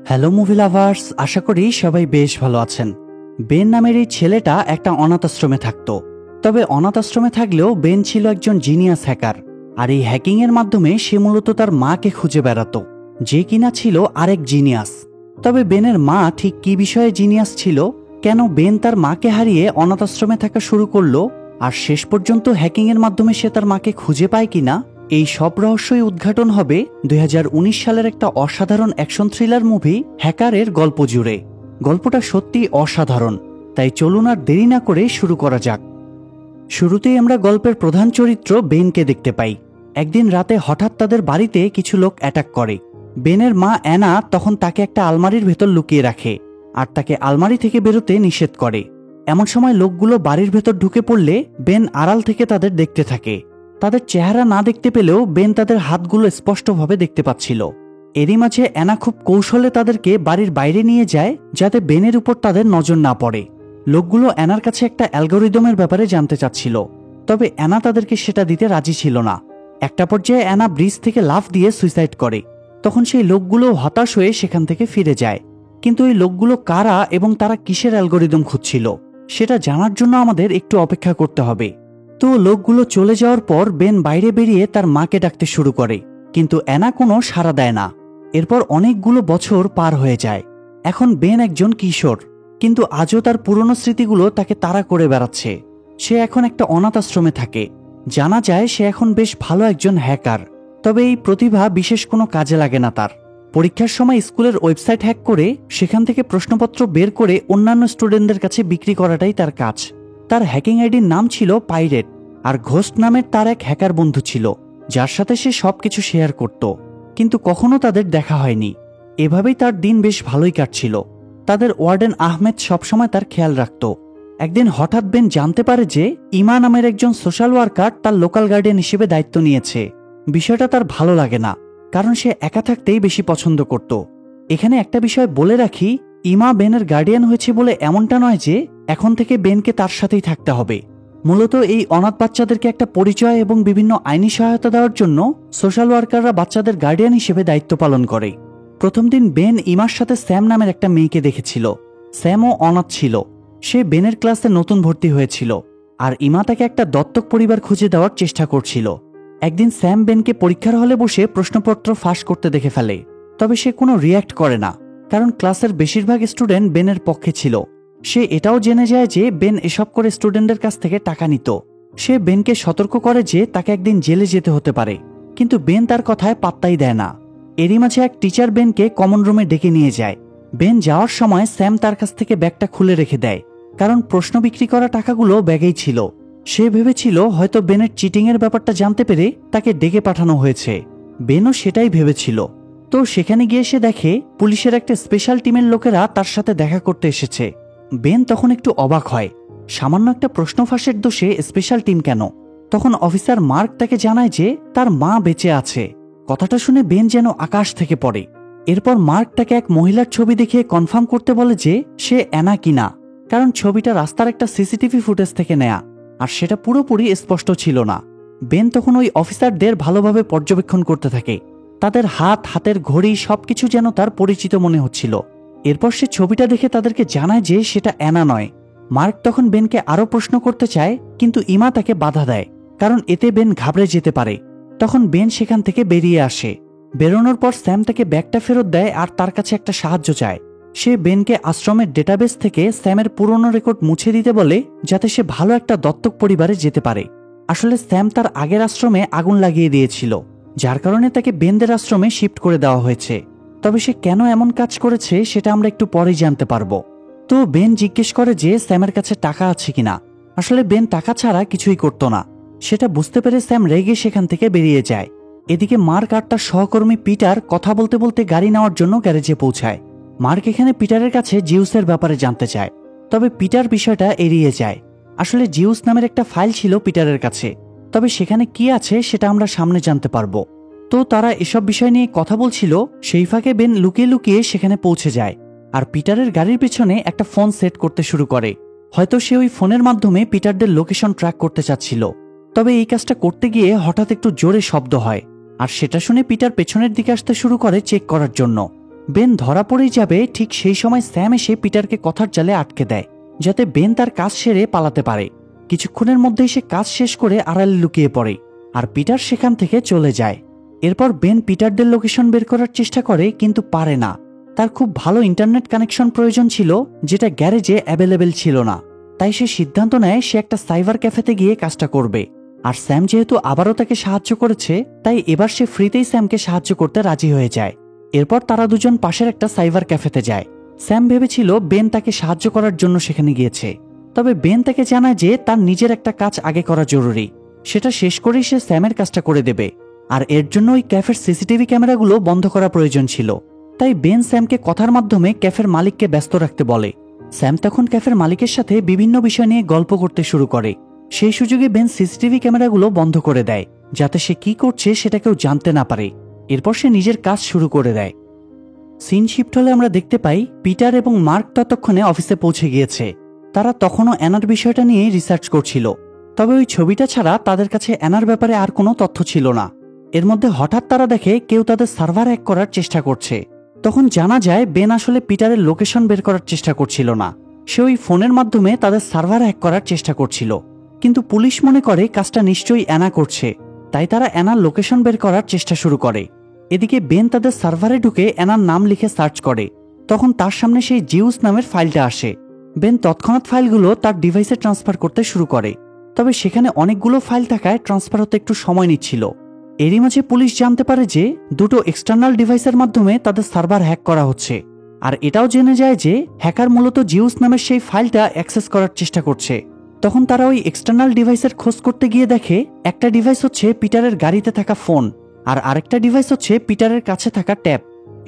Hello movie lovers, আশা করি সবাই বেশ ভালো আছেন। বেন নামের এই ছেলেটা একটা অনাথ আশ্রমে থাকতো। তবে অনাথ আশ্রমে থাকলেও বেন ছিল একজন জিনিয়াস হ্যাকার। আর এই হ্যাকিং এর মাধ্যমে সে মূলত তার মাকে খুঁজে বেড়াতো, যে কিনা ছিল আরেক জিনিয়াস। তবে বেনের মা ঠিক কি বিষয়ে জিনিয়াস ছিল, কেন বেন তার মাকে হারিয়ে অনাথ আশ্রমে থাকা শুরু করলো, আর শেষ পর্যন্ত হ্যাকিং এর মাধ্যমে সে তার মাকে খুঁজে পায় কিনা, এই সব রহস্যই উদ্ঘাটন হবে 2019 সালের একটা অসাধারণ অ্যাকশন থ্রিলার মুভি হ্যাকারের গল্প জুড়ে। গল্পটা সত্যি অসাধারণ, তাই চলুন আর দেরি না করে শুরু করা যাক। শুরুতেই আমরা গল্পের প্রধান চরিত্র বেনকে দেখতে পাই। একদিন রাতে হঠাৎ তাদের বাড়িতে কিছু লোক অ্যাটাক করে। বেনের মা অ্যানা তখন তাকে একটা আলমারির ভেতর লুকিয়ে রাখে আর তাকে আলমারি থেকে বেরোতে নিষেধ করে। এমন সময় লোকগুলো বাড়ির ভেতর ঢুকে পড়লে বেন আড়াল থেকে তাদের দেখতে থাকে। তাদের চেহারা না দেখতে পেলেও বেন তাদের হাতগুলো স্পষ্টভাবে দেখতে পাচ্ছিল। এরই মাঝে অ্যানা খুব কৌশলে তাদেরকে বাড়ির বাইরে নিয়ে যায়, যাতে বেনের উপর তাদের নজর না পড়ে। লোকগুলো অ্যানার কাছে একটা অ্যালগোরিদমের ব্যাপারে জানতে চাচ্ছিল, তবে অ্যানা তাদেরকে সেটা দিতে রাজি ছিল না। একটা পর্যায়ে অ্যানা ব্রিজ থেকে লাফ দিয়ে সুইসাইড করে। তখন সেই লোকগুলো হতাশ হয়ে সেখান থেকে ফিরে যায়। কিন্তু এই লোকগুলো কারা এবং তারা কিসের অ্যালগোরিদম খুঁজছিল, সেটা জানার জন্য আমাদের একটু অপেক্ষা করতে হবে। তো লোকগুলো চলে যাওয়ার পর বেন বাইরে বেরিয়ে তার মাকে ডাকতে শুরু করে, কিন্তু অ্যানা কোনো সাড়া দেয় না। এরপর অনেকগুলো বছর পার হয়ে যায়। এখন বেন একজন কিশোর, কিন্তু আজও তার পুরনো স্মৃতিগুলো তাকে তাড়া করে বেড়াচ্ছে। সে এখন একটা অনাথ আশ্রমে থাকে। জানা যায় সে এখন বেশ ভালো একজন হ্যাকার, তবে এই প্রতিভা বিশেষ কোনো কাজে লাগে না তার। পরীক্ষার সময় স্কুলের ওয়েবসাইট হ্যাক করে সেখান থেকে প্রশ্নপত্র বের করে অন্যান্য স্টুডেন্টদের কাছে বিক্রি করাটাই তার কাজ। তার হ্যাকিং আইডির নাম ছিল পাইরেট, আর ঘোস্ট নামের তার এক হ্যাকার বন্ধু ছিল, যার সাথে সে সবকিছু শেয়ার করত, কিন্তু কখনো তাদের দেখা হয়নি। এভাবেই তার দিন বেশ ভালোই কাটছিল। তাদের ওয়ার্ডেন আহমেদ সবসময় তার খেয়াল রাখত। একদিন হঠাৎ বেন জানতে পারে যে ইমা নামের একজন সোশ্যাল ওয়ার্কার তার লোকাল গার্ডিয়ান হিসেবে দায়িত্ব নিয়েছে। বিষয়টা তার ভালো লাগে না, কারণ সে একা থাকতেই বেশি পছন্দ করত। এখানে একটা বিষয় বলে রাখি, ইমা বেনের গার্ডিয়ান হয়েছে বলে এমনটা নয় যে এখন থেকে বেনকে তার সাথেই থাকতে হবে। মূলত এই অনাথ বাচ্চাদেরকে একটা পরিচয় এবং বিভিন্ন আইনি সহায়তা দেওয়ার জন্য সোশ্যাল ওয়ার্কাররা বাচ্চাদের গার্ডিয়ান হিসেবে দায়িত্ব পালন করে। প্রথম দিন বেন ইমার সাথে স্যাম নামের একটা মেয়েকে দেখেছিল। স্যামও অনাথ ছিল। সে বেনের ক্লাসে নতুন ভর্তি হয়েছিল, আর ইমা তাকে একটা দত্তক পরিবার খুঁজে দেওয়ার চেষ্টা করছিল। একদিন স্যাম বেনকে পরীক্ষার হলে বসে প্রশ্নপত্র ফাঁস করতে দেখে ফেলে, তবে সে কোনো রিয়্যাক্ট করে না, কারণ ক্লাসের বেশিরভাগ স্টুডেন্ট বেনের পক্ষে ছিল। সে এটাও জেনে যায় যে বেন এসব করে স্টুডেন্টদের কাছ থেকে টাকা নিত। সে বেনকে সতর্ক করে যে তাকে একদিন জেলে যেতে হতে পারে, কিন্তু বেন তার কথায় পাত্তাই দেয় না। এরই মাঝে এক টিচার বেনকে কমন রুমে ডেকে নিয়ে যায়। বেন যাওয়ার সময় স্যাম তার কাছ থেকে ব্যাগটা খুলে রেখে দেয়, কারণ প্রশ্ন বিক্রি করা টাকাগুলো ব্যাগেই ছিল। সে ভেবেছিল হয়তো বেনের চিটিংয়ের ব্যাপারটা জানতে পেরে তাকে ডেকে পাঠানো হয়েছে। বেনও সেটাই ভেবেছিল। তো সেখানে গিয়ে সে দেখে পুলিশের একটা স্পেশাল টিমের লোকেরা তার সাথে দেখা করতে এসেছে। বেন তখন একটু অবাক হয়, সামান্য একটা প্রশ্ন ফাঁসের দোষে স্পেশাল টিম কেন? তখন অফিসার মার্ক তাকে জানায় যে তার মা বেঁচে আছে। কথাটা শুনে বেন যেন আকাশ থেকে পড়ে। এরপর মার্ক তাকে এক মহিলার ছবি দেখিয়ে কনফার্ম করতে বলে যে সে অ্যানা কিনা, কারণ ছবিটা রাস্তার একটা সিসিটিভি ফুটেজ থেকে নেয়া, আর সেটা পুরোপুরি স্পষ্ট ছিল না। বেন তখন ওই অফিসারদের ভালোভাবে পর্যবেক্ষণ করতে থাকে। তাদের হাত, হাতের ঘড়ি সবকিছু যেন তার পরিচিত মনে হচ্ছিল। এরপর সে ছবিটা দেখে তাদেরকে জানায় যে সেটা অ্যানা নয়। মার্ক তখন বেনকে আরও প্রশ্ন করতে চায়, কিন্তু ইমা তাকে বাধা দেয়, কারণ এতে বেন ঘাবড়ে যেতে পারে। তখন বেন সেখান থেকে বেরিয়ে আসে। বেরোনোর পর স্যাম তাকে ব্যাগটা ফেরত দেয় আর তার কাছে একটা সাহায্য চায়। সে বেনকে আশ্রমের ডেটাবেস থেকে স্যামের পুরনো রেকর্ড মুছে দিতে বলে, যাতে সে ভালো একটা দত্তক পরিবারে যেতে পারে। আসলে স্যাম তার আগের আশ্রমে আগুন লাগিয়ে দিয়েছিল, যার কারণে তাকে বেনদের আশ্রমে শিফট করে দেওয়া হয়েছে। তবে সে কেন এমন কাজ করেছে সেটা আমরা একটু পরেই জানতে পারবো। তো বেন জিজ্ঞেস করে যে স্যামের কাছে টাকা আছে কিনা। আসলে বেন টাকা ছাড়া কিছুই করতো না। সেটা বুঝতে পেরে স্যাম রেগে সেখান থেকে বেরিয়ে যায়। এদিকে মার্ক আর তার সহকর্মী পিটার কথা বলতে বলতে গাড়ি নেওয়ার জন্য গ্যারেজে পৌঁছায়। মার্ক এখানে পিটারের কাছে জিউসের ব্যাপারে জানতে চায়, তবে পিটার বিষয়টা এড়িয়ে যায়। আসলে জিউস নামের একটা ফাইল ছিল পিটারের কাছে, তবে সেখানে কি আছে সেটা আমরা সামনে জানতে পারবো। তো তারা এসব বিষয় নিয়ে কথা বলছিল, সেই ফাঁকে বেন লুকিয়ে লুকিয়ে সেখানে পৌঁছে যায়, আর পিটারের গাড়ির পেছনে একটা ফোন সেট করতে শুরু করে। হয়তো সে ওই ফোনের মাধ্যমে পিটারদের লোকেশন ট্র্যাক করতে চাচ্ছিল। তবে এই কাজটা করতে গিয়ে হঠাৎ একটু জোরে শব্দ হয়, আর সেটা শুনে পিটার পেছনের দিকে আসতে শুরু করে চেক করার জন্য। বেন ধরা পড়েই যাবে ঠিক সেই সময় স্যাম এসে পিটারকে কথার জালে আটকে দেয়, যাতে বেন তার কাজ সেরে পালাতে পারে। কিছুক্ষণের মধ্যেই সে কাজ শেষ করে আড়ালে লুকিয়ে পড়ে, আর পিটার সেখান থেকে চলে যায়। এরপর বেন পিটারদের লোকেশন বের করার চেষ্টা করে, কিন্তু পারে না। তার খুব ভালো ইন্টারনেট কানেকশন প্রয়োজন ছিল, যেটা গ্যারেজে অ্যাভেলেবেল ছিল না। তাই সে সিদ্ধান্ত নেয় সে একটা সাইবার ক্যাফেতে গিয়ে কাজটা করবে। আর স্যাম যেহেতু আবারও তাকে সাহায্য করেছে, তাই এবার সে ফ্রিতেই স্যামকে সাহায্য করতে রাজি হয়ে যায়। এরপর তারা দুজন পাশের একটা সাইবার ক্যাফেতে যায়। স্যাম ভেবেছিল বেন তাকে সাহায্য করার জন্য সেখানে গিয়েছে, তবে বেন তাকে জানায় যে তার নিজের একটা কাজ আগে করা জরুরি, সেটা শেষ করেই সে স্যামের কাজটা করে দেবে। আর এর জন্য ওই ক্যাফের সিসিটিভি ক্যামেরাগুলো বন্ধ করা প্রয়োজন ছিল। তাই বেন স্যামকে কথার মাধ্যমে ক্যাফের মালিককে ব্যস্ত রাখতে বলে। স্যাম তখন ক্যাফের মালিকের সাথে বিভিন্ন বিষয় নিয়ে গল্প করতে শুরু করে। সেই সুযোগে বেন সিসিটিভি ক্যামেরাগুলো বন্ধ করে দেয়, যাতে সে কি করছে সেটা কেউ জানতে না পারে। এরপর সে নিজের কাজ শুরু করে দেয়। সিন শিফট হলে আমরা দেখতে পাই পিটার এবং মার্ক ততক্ষণে অফিসে পৌঁছে গিয়েছে। তারা তখনও অ্যানার বিষয়টা নিয়ে রিসার্চ করছিল, তবে ওই ছবিটা ছাড়া তাদের কাছে অ্যানার ব্যাপারে আর কোনো তথ্য ছিল না। এর মধ্যে হঠাৎ তারা দেখে কেউ তাদের সার্ভার হ্যাক করার চেষ্টা করছে। তখন জানা যায় বেন আসলে পিটারের লোকেশন বের করার চেষ্টা করছিল না, সে ওই ফোনের মাধ্যমে তাদের সার্ভার হ্যাক করার চেষ্টা করছিল। কিন্তু পুলিশ মনে করে কাজটা নিশ্চয়ই অ্যানা করছে, তাই তারা অ্যানার লোকেশন বের করার চেষ্টা শুরু করে। এদিকে বেন তাদের সার্ভারে ঢুকে অ্যানার নাম লিখে সার্চ করে। তখন তার সামনে সেই জিউস নামের ফাইলটা আসে। বেন তৎক্ষণাৎ ফাইলগুলো তার ডিভাইসে ট্রান্সফার করতে শুরু করে, তবে সেখানে অনেকগুলো ফাইল থাকায় ট্রান্সফার হতে একটু সময় নিচ্ছিল। এরই মাঝে পুলিশ জানতে পারে যে দুটো এক্সটার্নাল ডিভাইসের মাধ্যমে তাদের সার্ভার হ্যাক করা হচ্ছে। আর এটাও জেনে যায় যে হ্যাকার মূলত জিউস নামের সেই ফাইলটা অ্যাক্সেস করার চেষ্টা করছে। তখন তারা ওই এক্সটার্নাল ডিভাইসের খোঁজ করতে গিয়ে দেখে একটা ডিভাইস হচ্ছে পিটারের গাড়িতে থাকা ফোন, আর আরেকটা ডিভাইস হচ্ছে পিটারের কাছে থাকা ট্যাব।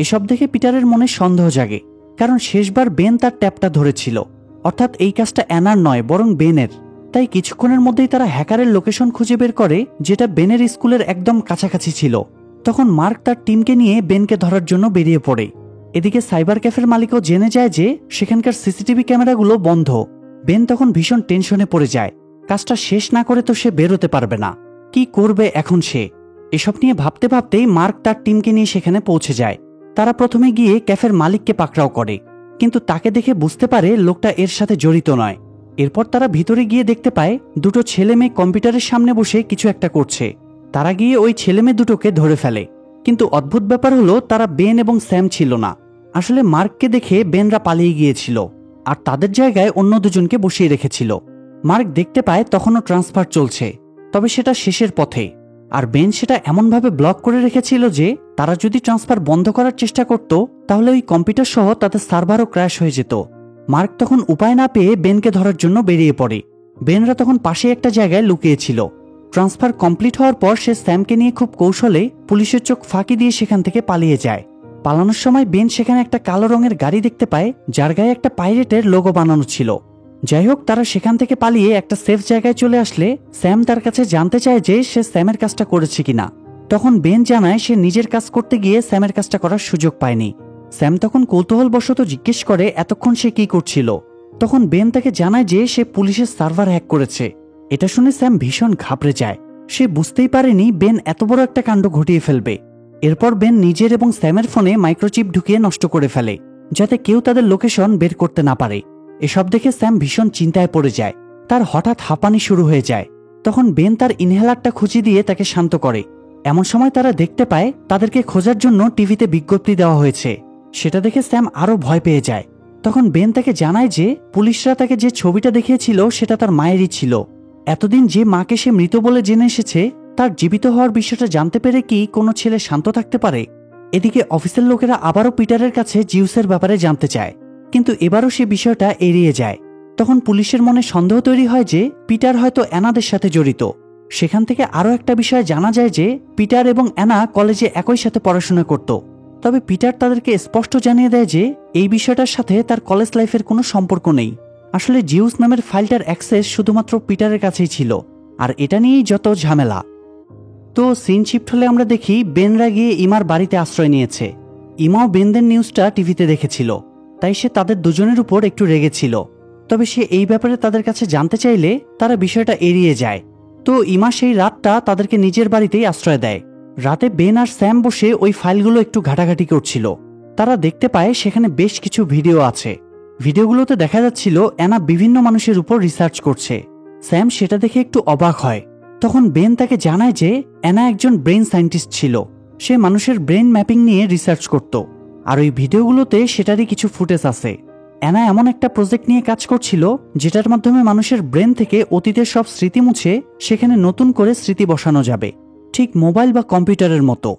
এসব দেখে পিটারের মনে সন্দেহ জাগে, কারণ শেষবার বেন তার ট্যাবটা ধরেছিল। অর্থাৎ এই কাজটা অ্যানার নয়, বরং বেনের। তাই কিছুক্ষণের মধ্যেই তারা হ্যাকারের লোকেশন খুঁজে বের করে, যেটা বেনের স্কুলের একদম কাছাকাছি ছিল। তখন মার্ক তার টিমকে নিয়ে বেনকে ধরার জন্য বেরিয়ে পড়ে। এদিকে সাইবার ক্যাফের মালিকও জেনে যায় যে সেখানকার সিসিটিভি ক্যামেরাগুলো বন্ধ। বেন তখন ভীষণ টেনশনে পড়ে যায়। কাজটা শেষ না করে তো সে বেরোতে পারবে না, কি করবে এখন সে? এসব নিয়ে ভাবতে ভাবতেই মার্ক তার টিমকে নিয়ে সেখানে পৌঁছে যায়। তারা প্রথমে গিয়ে ক্যাফের মালিককে পাকড়াও করে, কিন্তু তাকে দেখে বুঝতে পারে লোকটা এর সাথে জড়িত নয়। এরপর তারা ভিতরে গিয়ে দেখতে পায় দুটো ছেলে মেয়ে কম্পিউটারের সামনে বসে কিছু একটা করছে। তারা গিয়ে ওই ছেলে মেয়ে দুটোকে ধরে ফেলে, কিন্তু অদ্ভুত ব্যাপার হলো তারা বেন এবং স্যাম ছিল না। আসলে মার্ককে দেখে বেনরা পালিয়ে গিয়েছিল, আর তাদের জায়গায় অন্য দুজনকে বসিয়ে রেখেছিল। মার্ক দেখতে পায় তখনও ট্রান্সফার চলছে, তবে সেটা শেষের পথে। আর বেন সেটা এমনভাবে ব্লক করে রেখেছিল যে তারা যদি ট্রান্সফার বন্ধ করার চেষ্টা করত, তাহলে ওই কম্পিউটার সহ তাদের সার্ভারও ক্র্যাশ হয়ে যেত। মার্ক তখন উপায় না পেয়ে বেনকে ধরার জন্য বেরিয়ে পড়ে। বেনরা তখন পাশে একটা জায়গায় লুকিয়েছিল। ট্রান্সফার কমপ্লিট হওয়ার পর সে স্যামকে নিয়ে খুব কৌশলে পুলিশের চোখ ফাঁকি দিয়ে সেখান থেকে পালিয়ে যায়। পালানোর সময় বেন সেখানে একটা কালো রঙের গাড়ি দেখতে পায়, যার গায়ে একটা পাইরেটের লোগো বানানো ছিল। যাই হোক, তারা সেখান থেকে পালিয়ে একটা সেফ জায়গায় চলে আসলে স্যাম তার কাছে জানতে চায় যে সে স্যামের কাজটা করেছে কিনা। তখন বেন জানায় সে নিজের কাজ করতে গিয়ে স্যামের কাজটা করার সুযোগ পায়নি। স্যাম তখন কৌতূহলবশত জিজ্ঞেস করে এতক্ষণ সে কি করছিল। তখন বেন তাকে জানায় যে সে পুলিশের সার্ভার হ্যাক করেছে। এটা শুনে স্যাম ভীষণ ঘাবড়ে যায়। সে বুঝতেই পারেনি বেন এত বড় একটা কাণ্ড ঘটিয়ে ফেলবে। এরপর বেন নিজের এবং স্যামের ফোনে মাইক্রোচিপ ঢুকিয়ে নষ্ট করে ফেলে, যাতে কেউ তাদের লোকেশন বের করতে না পারে। এসব দেখে স্যাম ভীষণ চিন্তায় পড়ে যায়। তার হঠাৎ হাঁপানি শুরু হয়ে যায়। তখন বেন তার ইনহেলারটা খুঁজে দিয়ে তাকে শান্ত করে। এমন সময় তারা দেখতে পায় তাদেরকে খোঁজার জন্য টিভিতে বিজ্ঞপ্তি দেওয়া হয়েছে। সেটা দেখে স্যাম আরো ভয় পেয়ে যায়। তখন বেন তাকে জানায় যে পুলিশরা তাকে যে ছবিটা দেখিয়েছিল সেটা তার মায়েরই ছিল। এতদিন যে মাকে সে মৃত বলে জেনে এসেছে, তার জীবিত হওয়ার বিষয়টা জানতে পেরে কি কোনো ছেলে শান্ত থাকতে পারে? এদিকে অফিসের লোকেরা আবারও পিটারের কাছে জিউসের ব্যাপারে জানতে চায়, কিন্তু এবারও সে বিষয়টা এড়িয়ে যায়। তখন পুলিশের মনে সন্দেহ তৈরি হয় যে পিটার হয়তো অ্যানাদের সাথে জড়িত। সেখান থেকে আরও একটা বিষয় জানা যায় যে পিটার এবং অ্যানা কলেজে একই সাথে পড়াশোনা করত। তবে পিটার তাদেরকে স্পষ্ট জানিয়ে দেয় যে এই বিষয়টার সাথে তার কলেজ লাইফের কোনো সম্পর্ক নেই। আসলে জিউস নামের ফাইলটার অ্যাক্সেস শুধুমাত্র পিটারের কাছেই ছিল, আর এটা নিয়েই যত ঝামেলা। তো সিন শিফট হলে আমরা দেখি বেনরা গিয়ে ইমার বাড়িতে আশ্রয় নিয়েছে। ইমাও বেনদের নিউজটা টিভিতে দেখেছিল, তাই সে তাদের দুজনের উপর একটু রেগেছিল। তবে সে এই ব্যাপারে তাদের কাছে জানতে চাইলে তারা বিষয়টা এড়িয়ে যায়। তো ইমা সেই রাতটা তাদেরকে নিজের বাড়িতেই আশ্রয় দেয়। রাতে বেন আর স্যাম বসে ওই ফাইলগুলো একটু ঘাটাঘাটি করছিল। তারা দেখতে পায় সেখানে বেশ কিছু ভিডিও আছে। ভিডিওগুলোতে দেখা যাচ্ছিল অ্যানা বিভিন্ন মানুষের উপর রিসার্চ করছে। স্যাম সেটা দেখে একটু অবাক হয়। তখন বেন তাকে জানায় যে অ্যানা একজন ব্রেন সায়েন্টিস্ট ছিল, সে মানুষের ব্রেন ম্যাপিং নিয়ে রিসার্চ করত, আর ওই ভিডিওগুলোতে সেটারই কিছু ফুটেজ আছে। অ্যানা এমন একটা প্রজেক্ট নিয়ে কাজ করছিল যেটার মাধ্যমে মানুষের ব্রেন থেকে অতীতের সব স্মৃতি মুছে সেখানে নতুন করে স্মৃতি বসানো যাবে, ঠিক মোবাইল বা কম্পিউটারের মতো।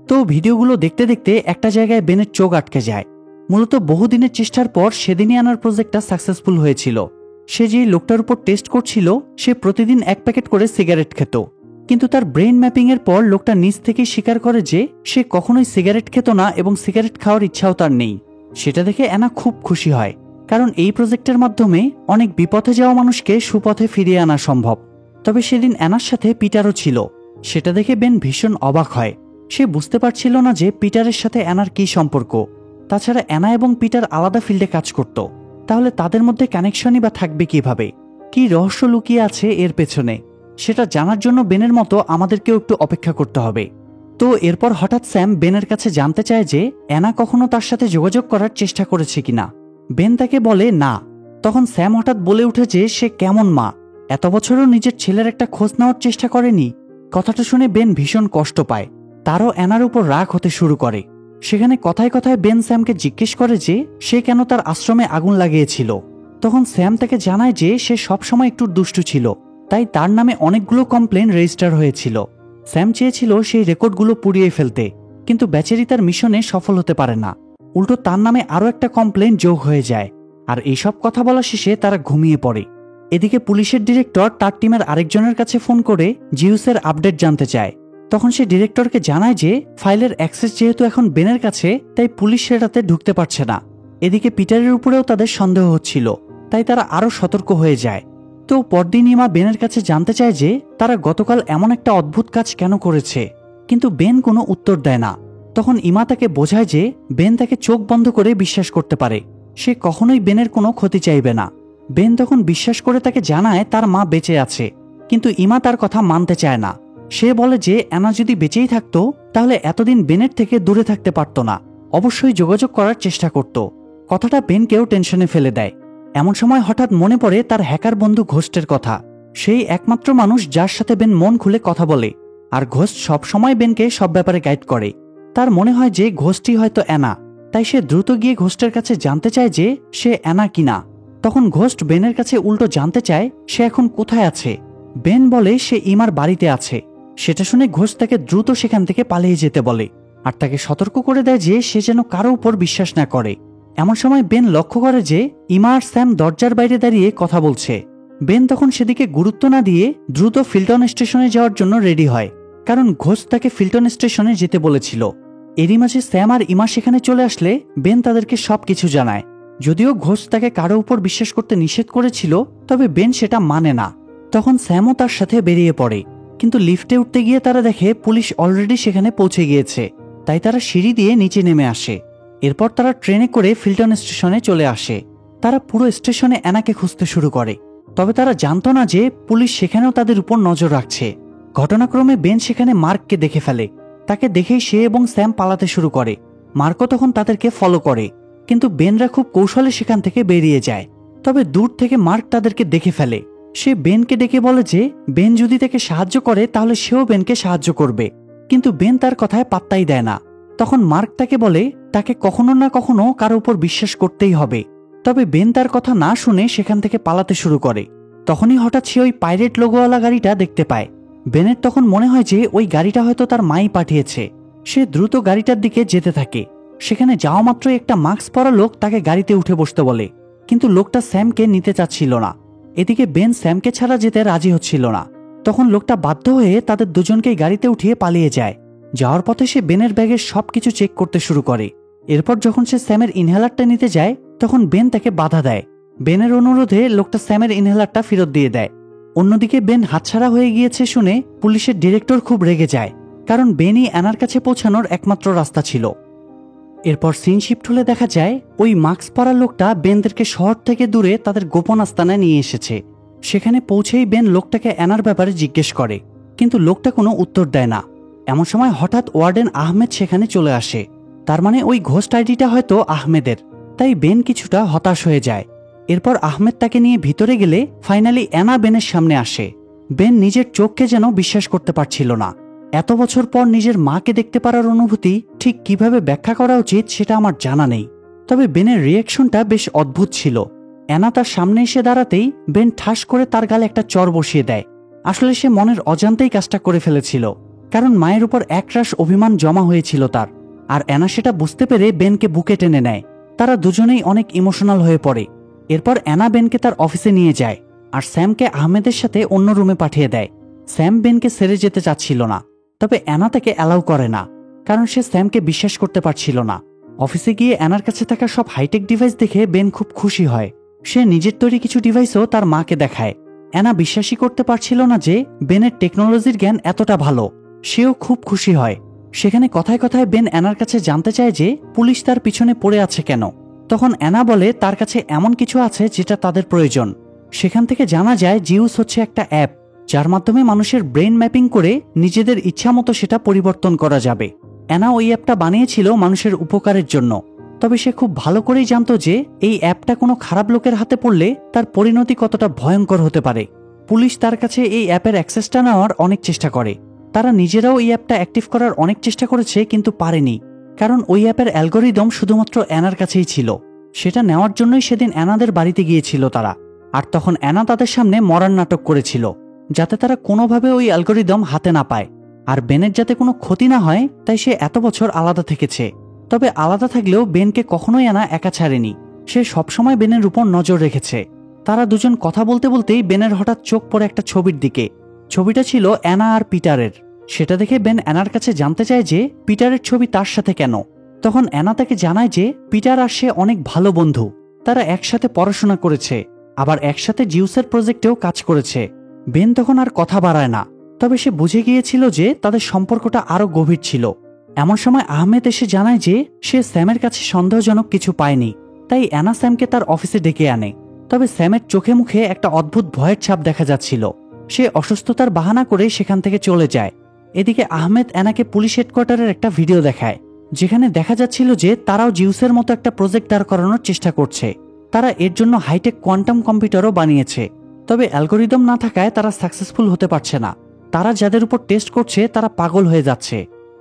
তো ভিডিওগুলো দেখতে দেখতে একটা জায়গায় বেনের চোখ আটকে যায়। মূলত বহুদিনের চেষ্টার পর সেদিনই অ্যানার প্রজেক্টটা সাকসেসফুল হয়েছিল। সে যে লোকটার উপর টেস্ট করছিল সে প্রতিদিন 1 প্যাকেট করে সিগারেট খেত, কিন্তু তার ব্রেন ম্যাপিং এর পর লোকটা নিজ থেকেই স্বীকার করে যে সে কখনোই সিগারেট খেত না এবং সিগারেট খাওয়ার ইচ্ছাও তার নেই। সেটা দেখে অ্যানা খুব খুশি হয়, কারণ এই প্রজেক্টের মাধ্যমে অনেক বিপথে যাওয়া মানুষকে সুপথে ফিরিয়ে আনা সম্ভব। তবে সেদিন অ্যানার সাথে পিটারও ছিল। সেটা দেখে বেন ভীষণ অবাক হয়। সে বুঝতে পারছিল না যে পিটারের সাথে অ্যানার কী সম্পর্ক। তাছাড়া অ্যানা এবং পিটার আলাদা ফিল্ডে কাজ করত, তাহলে তাদের মধ্যে কানেকশনই বা থাকবে কিভাবে? কি রহস্য লুকিয়ে আছে এর পেছনে, সেটা জানার জন্য বেনের মতো আমাদেরকেও একটু অপেক্ষা করতে হবে। তো এরপর হঠাৎ স্যাম বেনের কাছে জানতে চায় যে অ্যানা কখনো তার সাথে যোগাযোগ করার চেষ্টা করেছে কিনা। বেন তাকে বলে না। তখন স্যাম হঠাৎ বলে উঠে যে সে কেমন মা, এত বছরও নিজের ছেলের একটা খোঁজ নেওয়ার চেষ্টা করেনি। কথাটা শুনে বেন ভীষণ কষ্ট পায়, তারও অ্যানার উপর রাগ হতে শুরু করে। সেখানে কথায় কথায় বেন স্যামকে জিজ্ঞেস করে যে সে কেন তার আশ্রমে আগুন লাগিয়েছিল। তখন স্যাম তাকে জানায় যে সে সবসময় একটু দুষ্টু ছিল, তাই তার নামে অনেকগুলো কমপ্লেন রেজিস্টার হয়েছিল। স্যাম চেয়েছিল সেই রেকর্ডগুলো পুড়িয়ে ফেলতে, কিন্তু বেচারি তার মিশনে সফল হতে পারে না। উল্টো তার নামে আরও একটা কমপ্লেন যোগ হয়ে যায়। আর এইসব কথা বলা শেষে তারা ঘুমিয়ে পড়ে। এদিকে পুলিশের ডিরেক্টর তার টিমের আরেকজনের কাছে ফোন করে জিউসের আপডেট জানতে চায়। তখন সে ডিরেক্টরকে জানায় যে ফাইলের অ্যাক্সেস যেহেতু এখন বেনের কাছে, তাই পুলিশ সেটাতে ঢুকতে পারছে না। এদিকে পিটারের উপরেও তাদের সন্দেহ হচ্ছিল, তাই তারা আরও সতর্ক হয়ে যায়। তো পরদিন ইমা বেনের কাছে জানতে চায় যে তারা গতকাল এমন একটা অদ্ভুত কাজ কেন করেছে, কিন্তু বেন কোনো উত্তর দেয় না। তখন ইমা তাকে বোঝায় যে বেন তাকে চোখ বন্ধ করে বিশ্বাস করতে পারে, সে কখনোই বেনের কোনো ক্ষতি চাইবে না। বেন তখন বিশ্বাস করে তাকে জানায় তার মা বেঁচে আছে, কিন্তু ইমা তার কথা মানতে চায় না। সে বলে যে অ্যানা যদি বেঁচেই থাকতো তাহলে এতদিন বেনের থেকে দূরে থাকতে পারত না, অবশ্যই যোগাযোগ করার চেষ্টা করত। কথাটা বেনকেও টেনশনে ফেলে দেয়। এমন সময় হঠাৎ মনে পড়ে তার হ্যাকার বন্ধু ঘোস্টের কথা। সেই একমাত্র মানুষ যার সাথে বেন মন খুলে কথা বলে, আর ঘোস্ট সবসময় বেনকে সব ব্যাপারে গাইড করে। তার মনে হয় যে ঘোস্টই হয়তো অ্যানা, তাই সে দ্রুত গিয়ে ঘোস্টের কাছে জানতে চায় যে সে অ্যানা কিনা। তখন ঘোস্ট বেনের কাছে উল্টো জানতে চায় সে এখন কোথায় আছে। বেন বলে সে ইমার বাড়িতে আছে। সেটা শুনে ঘোস্ট তাকে দ্রুত সেখান থেকে পালিয়ে যেতে বলে, আর তাকে সতর্ক করে দেয় যে সে যেন কারো উপর বিশ্বাস না করে। এমন সময় বেন লক্ষ্য করে যে ইমা আর স্যাম দরজার বাইরে দাঁড়িয়ে কথা বলছে। বেন তখন সেদিকে গুরুত্ব না দিয়ে দ্রুত ফিল্টন স্টেশনে যাওয়ার জন্য রেডি হয়, কারণ ঘোস্ট তাকে ফিল্টন স্টেশনে যেতে বলেছিল। এরই মাঝে স্যাম আর ইমা সেখানে চলে আসলে বেন তাদেরকে সবকিছু জানায়। যদিও ঘোস্ট তাকে কারো উপর বিশ্বাস করতে নিষেধ করেছিল, তবে বেন সেটা মানে না। তখন স্যামও তার সাথে বেরিয়ে পড়ে, কিন্তু লিফটে উঠতে গিয়ে তারা দেখে পুলিশ অলরেডি সেখানে পৌঁছে গিয়েছে, তাই তারা সিঁড়ি দিয়ে নিচে নেমে আসে। এরপর তারা ট্রেনে করে ফিল্টন স্টেশনে চলে আসে। তারা পুরো স্টেশনে অ্যানাকে খুঁজতে শুরু করে, তবে তারা জানতো না যে পুলিশ সেখানেও তাদের উপর নজর রাখছে। ঘটনাক্রমে বেন সেখানে মার্ককে দেখে ফেলে। তাকে দেখেই সে এবং স্যাম পালাতে শুরু করে। মার্কও তখন তাদেরকে ফলো করে, কিন্তু বেনরা খুব কৌশলে সেখান থেকে বেরিয়ে যায়। তবে দূর থেকে মার্ক তাদেরকে দেখে ফেলে। সে বেনকে ডেকে বলে যে বেন যদি তাকে সাহায্য করে তাহলে সেও বেনকে সাহায্য করবে, কিন্তু বেন তার কথায় পাত্তাই দেয় না। তখন মার্ক তাকে বলে তাকে কখনো না কখনো কারো উপর বিশ্বাস করতেই হবে। তবে বেন তার কথা না শুনে সেখান থেকে পালাতে শুরু করে। তখনই হঠাৎ সে ওই পাইরেট লোগোওয়ালা গাড়িটা দেখতে পায়। বেনের তখন মনে হয় যে ওই গাড়িটা হয়তো তার মাই পাঠিয়েছে। সে দ্রুত গাড়িটার দিকে যেতে থাকে। সেখানে যাওয়া মাত্রই একটা মাস্ক পরা লোক তাকে গাড়িতে উঠে বসতে বলে, কিন্তু লোকটা স্যামকে নিতে চাচ্ছিল না। এদিকে বেন স্যামকে ছাড়া যেতে রাজি হচ্ছিল না। তখন লোকটা বাধ্য হয়ে তাদের দুজনকেই গাড়িতে উঠিয়ে পালিয়ে যায়। যাওয়ার পথে সে বেনের ব্যাগের সবকিছু চেক করতে শুরু করে। এরপর যখন সে স্যামের ইনহেলারটা নিতে যায় তখন বেন তাকে বাধা দেয়। বেনের অনুরোধে লোকটা স্যামের ইনহেলারটা ফেরত দিয়ে দেয়। অন্যদিকে বেন হাতছাড়া হয়ে গিয়েছে শুনে পুলিশের ডিরেক্টর খুব রেগে যায়, কারণ বেনই অ্যানার কাছে পৌঁছানোর একমাত্র রাস্তা ছিল। এরপর সিন শিফট হলে দেখা যায় ওই মাস্ক পরা লোকটা বেনদেরকে শহর থেকে দূরে তাদের গোপন আস্তানায় নিয়ে এসেছে। সেখানে পৌঁছেই বেন লোকটাকে অ্যানার ব্যাপারে জিজ্ঞেস করে, কিন্তু লোকটা কোনো উত্তর দেয় না। এমন সময় হঠাৎ ওয়ার্ডেন আহমেদ সেখানে চলে আসে। তার মানে ওই ঘোস্ট আইডিটা হয়তো আহমেদের। তাই বেন কিছুটা হতাশ হয়ে যায়। এরপর আহমেদ তাকে নিয়ে ভিতরে গেলে ফাইনালি অ্যানা বেনের সামনে আসে। বেন নিজের চোখকে যেন বিশ্বাস করতে পারছিল না। এত বছর পর নিজের মাকে দেখতে পারার অনুভূতি ঠিক কিভাবে ব্যাখ্যা করা উচিত সেটা আমার জানা নেই। তবে বেনের রিয়াকশনটা বেশ অদ্ভুত ছিল। অ্যানা তার সামনে এসে দাঁড়াতেই বেন ঠাস করে তার গালে একটা চর বসিয়ে দেয়। আসলে সে মনের অজান্তেই কাজটা করে ফেলেছিল, কারণ মায়ের উপর একরাশ অভিমান জমা হয়েছিল তার। আর অ্যানা সেটা বুঝতে পেরে বেনকে বুকে টেনে নেয়। তারা দুজনেই অনেক ইমোশনাল হয়ে পড়ে। এরপর অ্যানা বেনকে তার অফিসে নিয়ে যায় আর স্যামকে আহমেদের সাথে অন্য রুমে পাঠিয়ে দেয়। স্যাম বেনকে ছেড়ে যেতে চাচ্ছিল না, তবে অ্যানা তাকে অ্যালাউ করে না, কারণ সে স্যামকে বিশ্বাস করতে পারছিল না। অফিসে গিয়ে অ্যানার কাছে থাকা সব হাইটেক ডিভাইস দেখে বেন খুব খুশি হয়। সে নিজের তৈরি কিছু ডিভাইসও তার মাকে দেখায়। অ্যানা বিশ্বাসই করতে পারছিল না যে বেনের টেকনোলজির জ্ঞান এতটা ভালো। সেও খুব খুশি হয়। সেখানে কথায় কথায় বেন অ্যানার কাছে জানতে চায় যে পুলিশ তার পিছনে পড়ে আছে কেন। তখন অ্যানা বলে তার কাছে এমন কিছু আছে যেটা তাদের প্রয়োজন। সেখান থেকে জানা যায় জিউস হচ্ছে একটা অ্যাপ, যার মাধ্যমে মানুষের ব্রেন ম্যাপিং করে নিজেদের ইচ্ছামতো সেটা পরিবর্তন করা যাবে। অ্যানা ওই অ্যাপটা বানিয়েছিল মানুষের উপকারের জন্য। তবে সে খুব ভালো করেই জানতো যে এই অ্যাপটা কোনো খারাপ লোকের হাতে পড়লে তার পরিণতি কতটা ভয়ঙ্কর হতে পারে। পুলিশ তার কাছে এই অ্যাপের অ্যাক্সেসটা নেওয়ার অনেক চেষ্টা করে। তারা নিজেরাও এই অ্যাপটা অ্যাক্টিভ করার অনেক চেষ্টা করেছে, কিন্তু পারেনি, কারণ ওই অ্যাপের অ্যালগোরিদম শুধুমাত্র অ্যানার কাছেই ছিল। সেটা নেওয়ার জন্যই সেদিন অ্যানাদের বাড়িতে গিয়েছিল তারা। আর তখন অ্যানা তাদের সামনে মরার নাটক করেছিল, যাতে তারা কোনোভাবে ওই অ্যালগোরিদম হাতে না পায়। আর বেনের যাতে কোনো ক্ষতি না হয়, তাই সে এত বছর আলাদা থেকেছে। তবে আলাদা থাকলেও বেনকে কখনোই অ্যানা একা ছাড়েনি। সে সবসময় বেনের উপর নজর রেখেছে। তারা দুজন কথা বলতে বলতেই বেনের হঠাৎ চোখ পড়ে একটা ছবির দিকে। ছবিটা ছিল অ্যানা আর পিটারের। সেটা দেখে বেন অ্যানার কাছে জানতে চায় যে পিটারের ছবি তার সাথে কেন। তখন অ্যানা তাকে জানায় যে পিটার আর সে অনেক ভালো বন্ধু। তারা একসাথে পড়াশোনা করেছে, আবার একসাথে জিউসের প্রজেক্টেও কাজ করেছে। বেন তখন আর কথা বাড়ায় না, তবে সে বুঝে গিয়েছিল যে তাদের সম্পর্কটা আরো গভীর ছিল। এমন সময় আহমেদ এসে জানায় যে সে স্যামের কাছে সন্দেহজনক কিছু পায়নি। তাই অ্যানা স্যামকে তার অফিসে ডেকে আনে। তবে স্যামের চোখে মুখে একটা অদ্ভুত ভয়ের ছাপ দেখা যাচ্ছিল। সে অসুস্থতার বাহানা করে সেখান থেকে চলে যায়। এদিকে আহমেদ অ্যানাকে পুলিশ হেডকোয়ার্টারের একটা ভিডিও দেখায়, যেখানে দেখা যাচ্ছিল যে তারাও জিউসের মতো একটা প্রজেক্ট দাঁড় করানোর চেষ্টা করছে। তারা এর জন্য হাইটেক কোয়ান্টাম কম্পিউটারও বানিয়েছে, তবে অ্যালগোরিদম না থাকায় তারা সাকসেসফুল হতে পারছে না। তারা যাদের উপর টেস্ট করছে তারা পাগল হয়ে যাচ্ছে।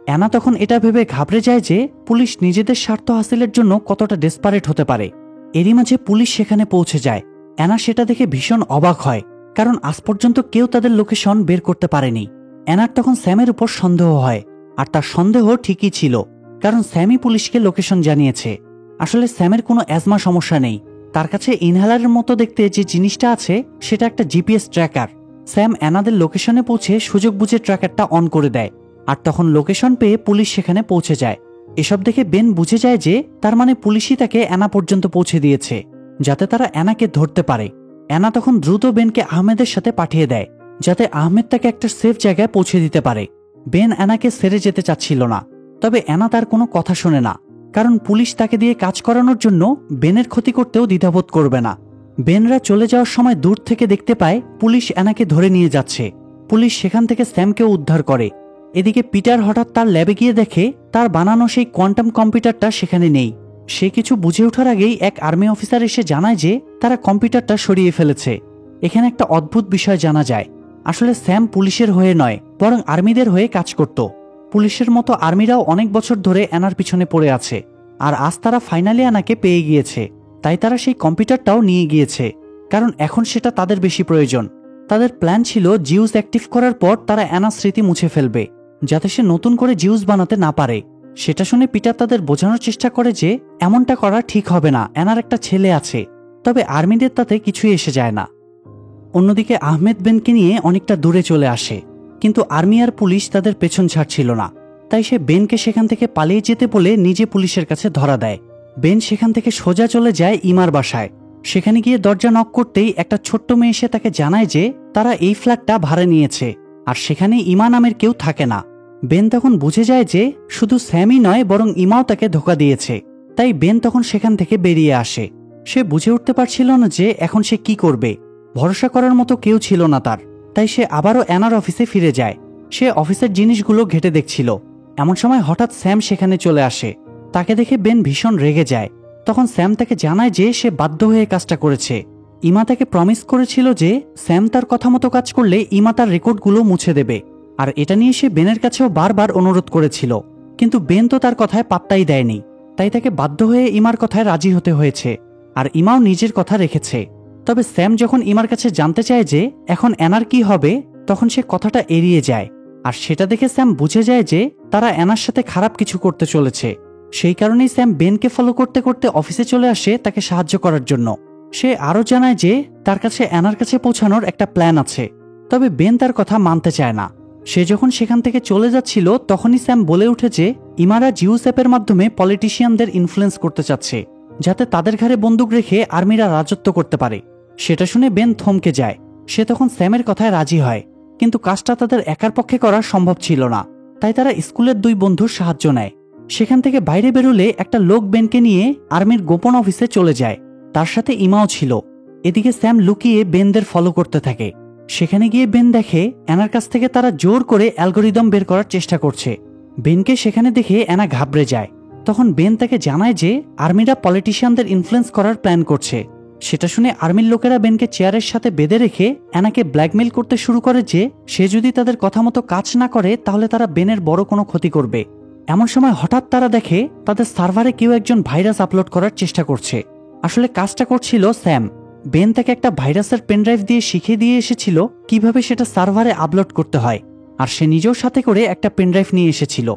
অ্যানা তখন এটা ভেবে ঘাবড়ে যায় যে পুলিশ নিজেদের স্বার্থ হাসিলের জন্য কতটা ডেসপারেট হতে পারে। এরই মাঝে পুলিশ সেখানে পৌঁছে যায়। অ্যানা সেটা দেখে ভীষণ অবাক হয়, কারণ আজ পর্যন্ত কেউ তাদের লোকেশন বের করতে পারেনি। অ্যানার তখন স্যামের উপর সন্দেহ হয়, আর তার সন্দেহ ঠিকই ছিল, কারণ স্যামই পুলিশকে লোকেশন জানিয়েছে। আসলে স্যামের কোনো অ্যাজমা সমস্যা নেই। তার কাছে ইনহেলারের মতো দেখতে যে জিনিসটা আছে সেটা একটা জিপিএস ট্র্যাকার। স্যাম অ্যানাদের লোকেশনে পৌঁছে সুযোগ বুঝে ট্র্যাকারটা অন করে দেয়, আর তখন লোকেশন পেয়ে পুলিশ সেখানে পৌঁছে যায়। এসব দেখে বেন বুঝে যায় যে তার মানে পুলিশই তাকে অ্যানা পর্যন্ত পৌঁছে দিয়েছে, যাতে তারা অ্যানাকে ধরতে পারে। অ্যানা তখন দ্রুত বেনকে আহমেদের সাথে পাঠিয়ে দেয়, যাতে আহমেদ তাকে একটা সেফ জায়গায় পৌঁছে দিতে পারে। বেন অ্যানাকে ছেড়ে যেতে চাচ্ছিল না, তবে অ্যানা তার কোনো কথা শোনে না, কারণ পুলিশ তাকে দিয়ে কাজ করানোর জন্য বেনের ক্ষতি করতেও দ্বিধাবোধ করবে না। বেনরা চলে যাওয়ার সময় দূর থেকে দেখতে পায় পুলিশ অ্যানাকে ধরে নিয়ে যাচ্ছে। পুলিশ সেখান থেকে স্যামকেও উদ্ধার করে। এদিকে পিটার হঠাৎ তার ল্যাবে গিয়ে দেখে তার বানানো সেই কোয়ান্টাম কম্পিউটারটা সেখানে নেই। সে কিছু বুঝে ওঠার আগেই এক আর্মি অফিসার এসে জানায় যে তারা কম্পিউটারটা সরিয়ে ফেলেছে। এখানে একটা অদ্ভুত বিষয় জানা যায়। আসলে স্যাম পুলিশের হয়ে নয়, বরং আর্মিদের হয়ে কাজ করত। পুলিশের মতো আর্মিরাও অনেক বছর ধরে অ্যানার পিছনে পড়ে আছে, আর আজ তারা ফাইনালি অ্যানাকে পেয়ে গিয়েছে। তাই তারা সেই কম্পিউটারটাও নিয়ে গিয়েছে, কারণ এখন সেটা তাদের বেশি প্রয়োজন। তাদের প্ল্যান ছিল জিউস অ্যাক্টিভ করার পর তারা অ্যানার স্মৃতি মুছে ফেলবে, যাতে সে নতুন করে জিউস বানাতে না পারে। সেটা শুনে পিটার তাদের বোঝানোর চেষ্টা করে যে এমনটা করা ঠিক হবে না, অ্যানার একটা ছেলে আছে। তবে আর্মিদের তাতে কিছুই এসে যায় না। অন্যদিকে আহমেদ বেনকে নিয়ে অনেকটা দূরে চলে আসে, কিন্তু আর্মি আর পুলিশ তাদের পেছন ছাড়ছিল না। তাই সে বেনকে সেখান থেকে পালিয়ে যেতে বলে নিজে পুলিশের কাছে ধরা দেয়। বেন সেখান থেকে সোজা চলে যায় ইমার বাসায়। সেখানে গিয়ে দরজা নক করতেই একটা ছোট্ট মেয়ে এসে তাকে জানায় যে তারা এই ফ্ল্যাটটা ভাড়া নিয়েছে, আর সেখানে ইমা নামের কেউ থাকে না। বেন তখন বুঝে যায় যে শুধু স্যামই নয়, বরং ইমাও তাকে ধোঁকা দিয়েছে। তাই বেন তখন সেখান থেকে বেরিয়ে আসে। সে বুঝে উঠতে পারছিল না যে এখন সে কি করবে। ভরসা করার মতো কেউ ছিল না তার। তাই সে আবারও অ্যানার অফিসে ফিরে যায়। সে অফিসের জিনিসগুলো ঘেটে দেখছিল। এমন সময় হঠাৎ স্যাম সেখানে চলে আসে। তাকে দেখে বেন ভীষণ রেগে যায়। তখন স্যাম তাকে জানায় যে সে বাধ্য হয়ে কাজটা করেছে। ইমা তাকে প্রমিস করেছিল যে স্যাম তার কথা মতো কাজ করলে ইমা তার রেকর্ডগুলো মুছে দেবে, আর এটা নিয়ে সে বেনের কাছেও বারবার অনুরোধ করেছিল, কিন্তু বেন তো তার কথায় পাত্তাই দেয়নি। তাই তাকে বাধ্য হয়ে ইমার কথায় রাজি হতে হয়েছে, আর ইমাও নিজের কথা রেখেছে। তবে স্যাম যখন ইমার কাছে জানতে চায় যে এখন অ্যানার কি হবে, তখন সে কথাটা এড়িয়ে যায়। আর সেটা দেখে স্যাম বুঝে যায় যে তারা অ্যানার সাথে খারাপ কিছু করতে চলেছে। সেই কারণেই স্যাম বেনকে ফলো করতে করতে অফিসে চলে আসে তাকে সাহায্য করার জন্য। সে আরও জানায় যে তার কাছে অ্যানার কাছে পৌঁছানোর একটা প্ল্যান আছে। তবে বেন তার কথা মানতে চায় না। সে যখন সেখান থেকে চলে যাচ্ছিল তখনই স্যাম বলে উঠে যে ইমারা জিউস অ্যাপের মাধ্যমে পলিটিশিয়ানদের ইনফ্লুয়েন্স করতে চাচ্ছে, যাতে তাদের ঘাড়ে বন্দুক রেখে আর্মিরা রাজত্ব করতে পারে। সেটা শুনে বেন থমকে যায়। সে তখন স্যামের কথায় রাজি হয়, কিন্তু কাজটা তাদের একার পক্ষে করা সম্ভব ছিল না। তাই তারা স্কুলের 2 বন্ধুর সাহায্য নেয়। সেখান থেকে বাইরে বেরোলে একটা লোক বেনকে নিয়ে আর্মির গোপন অফিসে চলে যায়। তার সাথে ইমাও ছিল। এদিকে স্যাম লুকিয়ে বেনদের ফলো করতে থাকে। সেখানে গিয়ে বেন দেখে অ্যানার কাছ থেকে তারা জোর করে অ্যালগোরিদম বের করার চেষ্টা করছে। বেনকে সেখানে দেখে অ্যানা ঘাবড়ে যায়। তখন বেন তাকে জানায় যে আর্মিরা পলিটিশিয়ানদের ইনফ্লুয়েন্স করার প্ল্যান করছে। সেটা শুনে আর্মির লোকেরা বেনকে চেয়ারের সাথে বেঁধে রেখে অ্যানাকে ব্ল্যাকমেইল করতে শুরু করে যে সে যদি তাদের কথা মতো কাজ না করে তাহলে তারা বেনের বড় কোনো ক্ষতি করবে। এমন সময় হঠাৎ তারা দেখে তাদের সার্ভারে কেউ একজন ভাইরাস আপলোড করার চেষ্টা করছে। আসলে কাজটা করছিল স্যাম। বেন তাকে একটা ভাইরাসের পেনড্রাইভ দিয়ে শিখিয়ে দিয়ে এসেছিল কিভাবে সেটা সার্ভারে আপলোড করতে হয়, আর সে নিজেও সাথে করে একটা পেনড্রাইভ নিয়ে এসেছিল।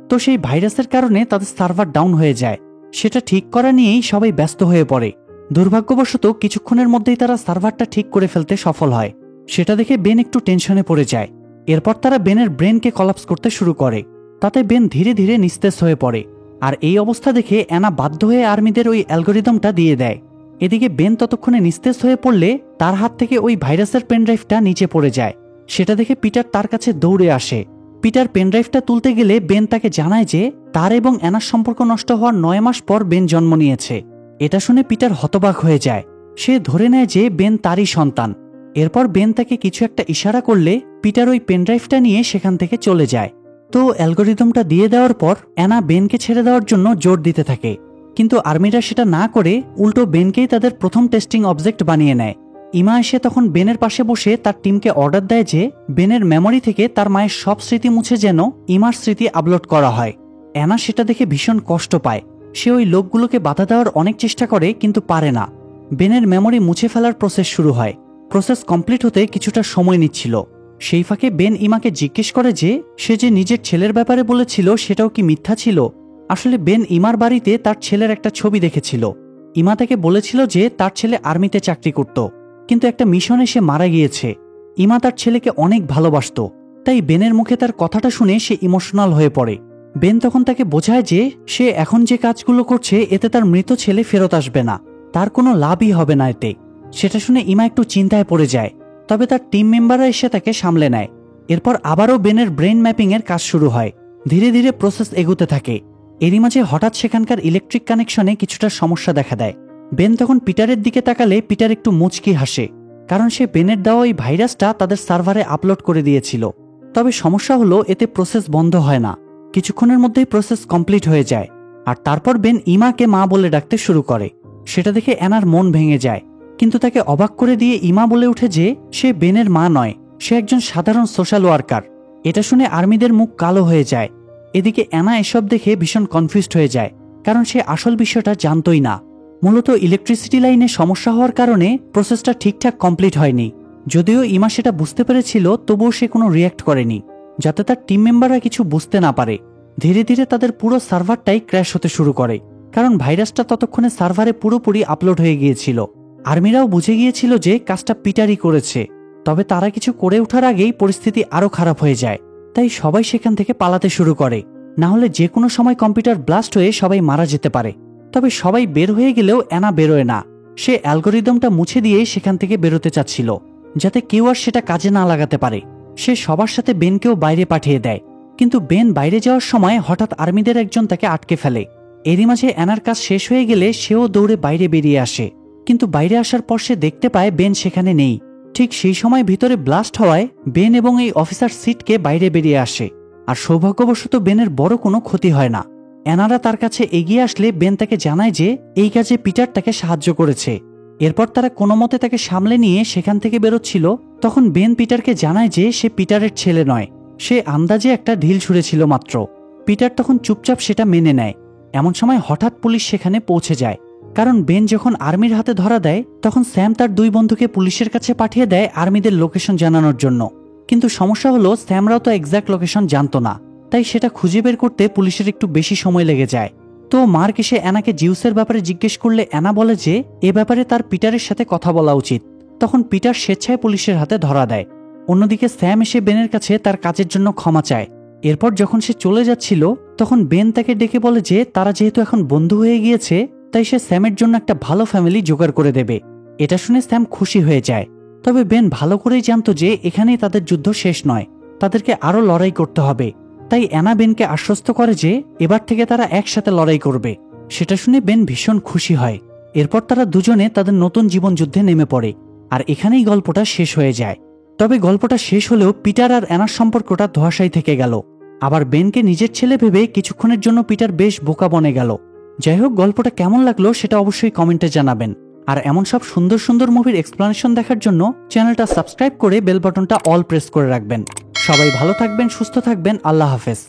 তো সেই ভাইরাসের কারণে তাদের সার্ভার ডাউন হয়ে যায়। সেটা ঠিক করা নিয়েই সবাই ব্যস্ত হয়ে পড়ে। দুর্ভাগ্যবশত কিছুক্ষণের মধ্যেই তারা সার্ভারটা ঠিক করে ফেলতে সফল হয়। সেটা দেখে বেন একটু টেনশনে পড়ে যায়। এরপর তারা বেনের ব্রেনকে কলাপস করতে শুরু করে। তাতে বেন ধীরে ধীরে নিস্তেজ হয়ে পড়ে। আর এই অবস্থা দেখে অ্যানা বাধ্য হয়ে আর্মিদের ওই অ্যালগোরিদমটা দিয়ে দেয়। এদিকে বেন ততক্ষণে নিস্তেজ হয়ে পড়লে তার হাত থেকে ওই ভাইরাসের পেনড্রাইভটা নিচে পড়ে যায়। সেটা দেখে পিটার তার কাছে দৌড়ে আসে। পিটার পেনড্রাইভটা তুলতে গেলে বেন তাকে জানায় যে তার এবং অ্যানার সম্পর্ক নষ্ট হওয়ার 9 মাস পর বেন জন্ম নিয়েছে। এটা শুনে পিটার হতবাক হয়ে যায়। সে ধরে নেয় যে বেন তারই সন্তান। এরপর বেন তাকে কিছু একটা ইশারা করলে পিটার ওই পেনড্রাইভটা নিয়ে সেখান থেকে চলে যায়। তো অ্যালগোরিদমটা দিয়ে দেওয়ার পর অ্যানা বেনকে ছেড়ে দেওয়ার জন্য জোর দিতে থাকে, কিন্তু আর্মিরা সেটা না করে উল্টো বেনকেই তাদের প্রথম টেস্টিং অবজেক্ট বানিয়ে নেয়। ইমা এসে তখন বেনের পাশে বসে তার টিমকে অর্ডার দেয় যে বেনের মেমোরি থেকে তার মায়ের সব স্মৃতি মুছে যেন ইমার স্মৃতি আপলোড করা হয়। অ্যানা সেটা দেখে ভীষণ কষ্ট পায়। সে ওই লোকগুলোকে বাধা দেওয়ার অনেক চেষ্টা করে, কিন্তু পারে না। বেনের মেমোরি মুছে ফেলার প্রসেস শুরু হয়। প্রসেস কমপ্লিট হতে কিছুটা সময় নিচ্ছিল। সেই ফাঁকে বেন ইমাকে জিজ্ঞেস করে যে সে যে নিজের ছেলের ব্যাপারে বলেছিল সেটাও কি মিথ্যা ছিল। আসলে বেন ইমার বাড়িতে তার ছেলের একটা ছবি দেখেছিল। ইমা তাকে বলেছিল যে তার ছেলে আর্মিতে চাকরি করত, কিন্তু একটা মিশনে সে মারা গিয়েছে। ইমা তার ছেলেকে অনেক ভালোবাসত, তাই বেনের মুখে তার কথাটা শুনে সে ইমোশনাল হয়ে পড়ে। বেন তখন তাকে বোঝায় যে সে এখন যে কাজগুলো করছে এতে তার মৃত ছেলে ফেরত আসবে না, তার কোনো লাভই হবে না এতে। সেটা শুনে ইমা একটু চিন্তায় পড়ে যায়। তবে তার টিম মেম্বাররা এসে তাকে সামলে নেয়। এরপর আবারও বেনের ব্রেন ম্যাপিং এর কাজ শুরু হয়। ধীরে ধীরে প্রসেস এগোতে থাকে। এরই মাঝে হঠাৎ সেখানকার ইলেকট্রিক কানেকশনে কিছুটা সমস্যা দেখা দেয়। বেন তখন পিটারের দিকে তাকালে পিটার একটু মুচকি হাসে, কারণ সে বেনের দেওয়া ওই ভাইরাসটা তাদের সার্ভারে আপলোড করে দিয়েছিল। তবে সমস্যা হলো এতে প্রসেস বন্ধ হয় না। কিছুক্ষণের মধ্যেই প্রসেস কমপ্লিট হয়ে যায়। আর তারপর বেন ইমাকে মা বলে ডাকতে শুরু করে। সেটা দেখে অ্যানার মন ভেঙে যায়, কিন্তু তাকে অবাক করে দিয়ে ইমা বলে ওঠে যে সে বেনের মা নয়, সে একজন সাধারণ সোশ্যাল ওয়ার্কার। এটা শুনে আর্মিদের মুখ কালো হয়ে যায়। এদিকে অ্যানা এসব দেখে ভীষণ কনফিউজড হয়ে যায়, কারণ সে আসল বিষয়টা জানতই না। মূলত ইলেকট্রিসিটি লাইনে সমস্যা হওয়ার কারণে প্রসেসটা ঠিকঠাক কমপ্লিট হয়নি। যদিও ইমা সেটা বুঝতে পেরেছিল, তবুও সে কোনো রিয়্যাক্ট করেনি, যাতে তার টিম মেম্বাররা কিছু বুঝতে না পারে। ধীরে ধীরে তাদের পুরো সার্ভারটাই ক্র্যাশ হতে শুরু করে, কারণ ভাইরাসটা ততক্ষণে সার্ভারে পুরোপুরি আপলোড হয়ে গিয়েছিল। আর্মিরাও বুঝে গিয়েছিল যে কাজটা পিটারই করেছে। তবে তারা কিছু করে ওঠার আগেই পরিস্থিতি আরও খারাপ হয়ে যায়। তাই সবাই সেখান থেকে পালাতে শুরু করে, না হলে যে কোনো সময় কম্পিউটার ব্লাস্ট হয়ে সবাই মারা যেতে পারে। তবে সবাই বের হয়ে গেলেও অ্যানা বেরোয় না। সে অ্যালগোরিদমটা মুছে দিয়ে সেখান থেকে বেরোতে চাচ্ছিল, যাতে কেউ আর সেটা কাজে না লাগাতে পারে। সে সবার সাথে বেনকেও বাইরে পাঠিয়ে দেয়, কিন্তু বেন বাইরে যাওয়ার সময় হঠাৎ আর্মিদের একজন তাকে আটকে ফেলে। এরই মাঝে অ্যানার কাজ শেষ হয়ে গেলে সেও দৌড়ে বাইরে বেরিয়ে আসে, কিন্তু বাইরে আসার পর সে দেখতে পায় বেন সেখানে নেই। ঠিক সেই সময় ভিতরে ব্লাস্ট হওয়ায় বেন এবং এই অফিসার সিটকে বাইরে বেরিয়ে আসে, আর সৌভাগ্যবশত বেনের বড় কোনো ক্ষতি হয় না। অ্যানারা তার কাছে এগিয়ে আসলে বেন তাকে জানায় যে এই কাজে পিটার তাকে সাহায্য করেছে। এরপর তারা কোনো মতে তাকে সামলে নিয়ে সেখান থেকে বেরোচ্ছিল, তখন বেন পিটারকে জানায় যে সে পিটারের ছেলে নয়, সে আন্দাজে একটা ঢিল ছুঁড়েছিল মাত্র। পিটার তখন চুপচাপ সেটা মেনে নেয়। এমন সময় হঠাৎ পুলিশ সেখানে পৌঁছে যায়, কারণ বেন যখন আর্মির হাতে ধরা দেয় তখন স্যাম তার দুই বন্ধুকে পুলিশের কাছে পাঠিয়ে দেয় আর্মিদের লোকেশন জানানোর জন্য। কিন্তু সমস্যা হলো স্যামরাও তো এক্সাক্ট লোকেশন জানতো না, তাই সেটা খুঁজে বের করতে পুলিশের একটু বেশি সময় লেগে যায়। তো মার্ক এসে অ্যানাকে জিউসের ব্যাপারে জিজ্ঞেস করলে অ্যানা বলে যে এ ব্যাপারে তার পিটারের সাথে কথা বলা উচিত। তখন পিটার স্বেচ্ছায় পুলিশের হাতে ধরা দেয়। অন্যদিকে স্যাম এসে বেনের কাছে তার কাজের জন্য ক্ষমা চায়। এরপর যখন সে চলে যাচ্ছিল তখন বেন তাকে ডেকে বলে যে তারা যেহেতু এখন বন্ধু হয়ে গিয়েছে তাই সে স্যামের জন্য একটা ভালো ফ্যামিলি জোগাড় করে দেবে। এটা শুনে স্যাম খুশি হয়ে যায়। তবে বেন ভালো করেই জানতো যে এখানেই তাদের যুদ্ধ শেষ নয়, তাদেরকে আরও লড়াই করতে হবে। তাই অ্যানা বেনকে আশ্বস্ত করে যে এবার থেকে তারা একসাথে লড়াই করবে। সেটা শুনে বেন ভীষণ খুশি হয়। এরপর তারা দুজনে তাদের নতুন জীবন যুদ্ধে নেমে পড়ে। আর এখানেই গল্পটা শেষ হয়ে যায়। তবে গল্পটা শেষ হলেও পিটার আর অ্যানার সম্পর্কটা ধোঁয়াশাই থেকে গেল। আবার বেনকে নিজের ছেলে ভেবে কিছুক্ষণের জন্য পিটার বেশ বোকা বনে গেল। যাই হোক, গল্পটা কেমন লাগলো সেটা অবশ্যই কমেন্টে জানাবেন। আর এমন সব সুন্দর সুন্দর মুভির এক্সপ্লানেশন দেখার জন্য চ্যানেলটা সাবস্ক্রাইব করে বেল বাটনটা অল প্রেস করে রাখবেন। সবাই ভালো থাকবেন, সুস্থ থাকবেন। আল্লাহ হাফেজ।